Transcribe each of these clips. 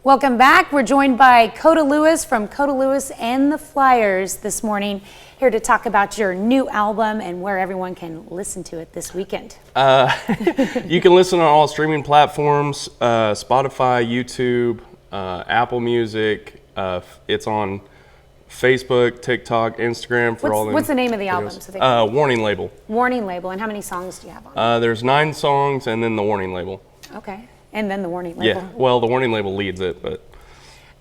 Welcome back. We're joined by Kota Lewis from Kota Lewis and the Flyers this morning, here to talk about your new album and where everyone can listen to it this weekend. You can listen on all streaming platforms, Spotify, YouTube, Apple Music. It's on Facebook, TikTok, Instagram for all them. What's the name of the album? So Warning Label. Warning Label. And how many songs do you have on? There's 9 songs and then the Warning Label. Okay. And then the Warning Label. Yeah, well, the Warning Label leads it, but.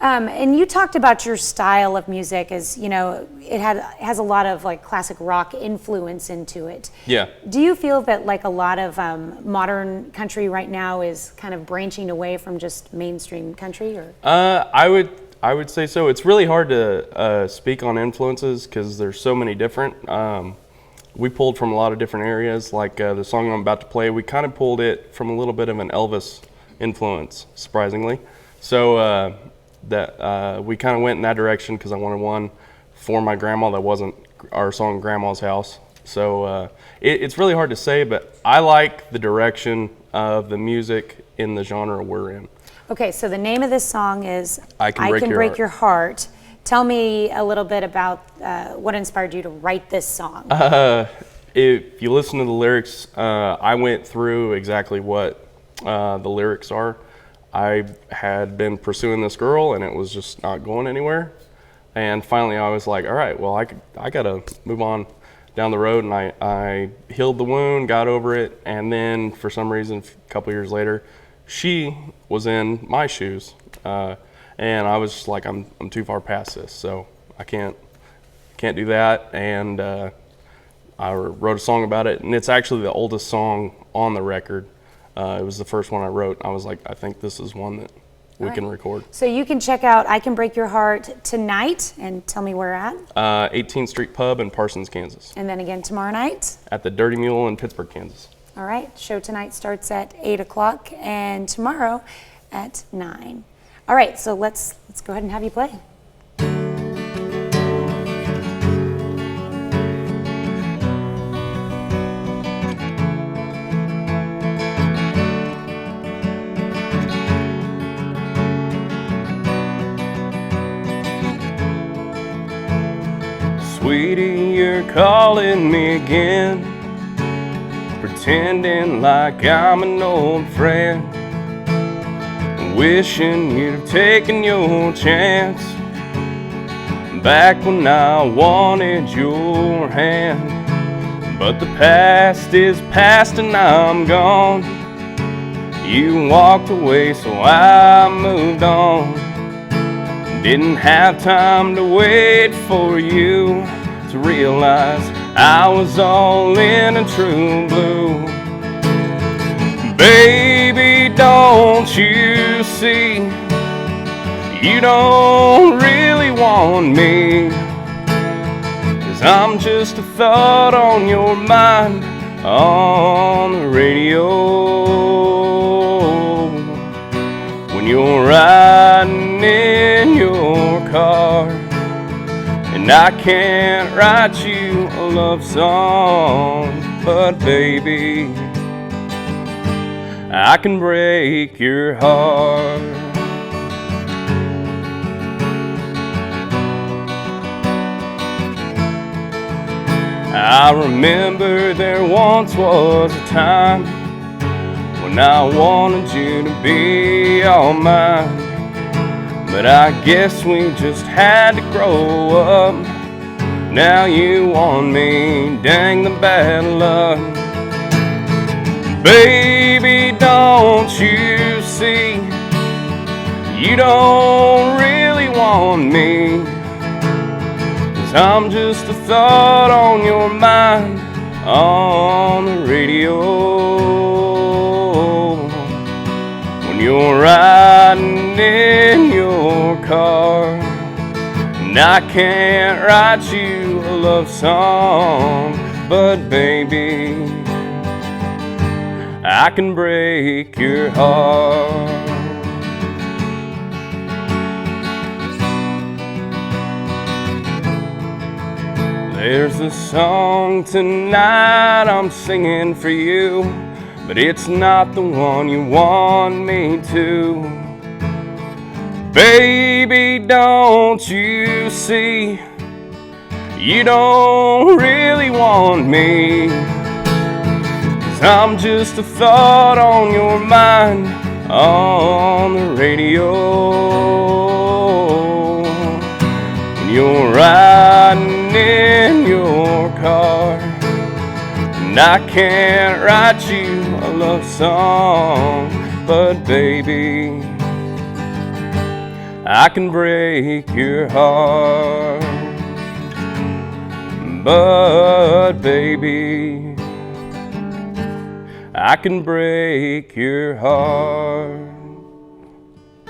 And you talked about your style of music as, you know, it has a lot of like classic rock influence into it. Yeah. Do you feel that like a lot of modern country right now is kind of branching away from just mainstream country? Or? I would say so. It's really hard to speak on influences because there's so many different. We pulled from a lot of different areas. Like the song I'm about to play, we kind of pulled it from a little bit of an Elvis influence, surprisingly. So we kind of went in that direction because I wanted one for my grandma that wasn't our song Grandma's House. So it's really hard to say, but I like the direction of the music in the genre we're in. Okay, so the name of this song is I Can Break Your Heart. Tell me a little bit about what inspired you to write this song. If you listen to the lyrics, I went through exactly what the lyrics are. I had been pursuing this girl and it was just not going anywhere. And finally I was like, all right, well, I gotta move on down the road, and I healed the wound, got over it, and then for some reason, a couple years later, she was in my shoes. And I was just like, I'm too far past this, so I can't do that. And I wrote a song about it, and it's actually the oldest song on the record. It was the first one I wrote. I was like, I think this is one that we can record. So you can check out I Can Break Your Heart tonight, and tell me where at. 18th Street Pub in Parsons, Kansas. And then again tomorrow night? At the Dirty Mule in Pittsburgh, Kansas. All right, show tonight starts at 8 o'clock and tomorrow at 9. All right, so let's go ahead and have you play. Sweetie, you're calling me again, pretending like I'm an old friend, wishing you'd have taken your chance back when I wanted your hand. But the past is past and I'm gone. You walked away, so I moved on. Didn't have time to wait for you to realize I was all in a true blue. Baby, don't you see, you don't really want me, 'cause I'm just a thought on your mind on the radio. When you're riding in your car and I can't write you a love song, but baby, I can break your heart. I remember there once was a time when I wanted you to be all mine, but I guess we just had to grow up. Now you want me, dang the bad luck. Baby, don't you see, you don't really want me, 'cause I'm just a thought on your mind on the radio. When you're riding in your car and I can't write you a love song, but baby, I can break your heart. There's a song tonight I'm singing for you, but it's not the one you want me to. Baby, don't you see? You don't really want me, 'cause I'm just a thought on your mind on the radio. When you're riding in your car, and I can't write you a love song, but baby, I can break your heart. But baby, I can break your heart.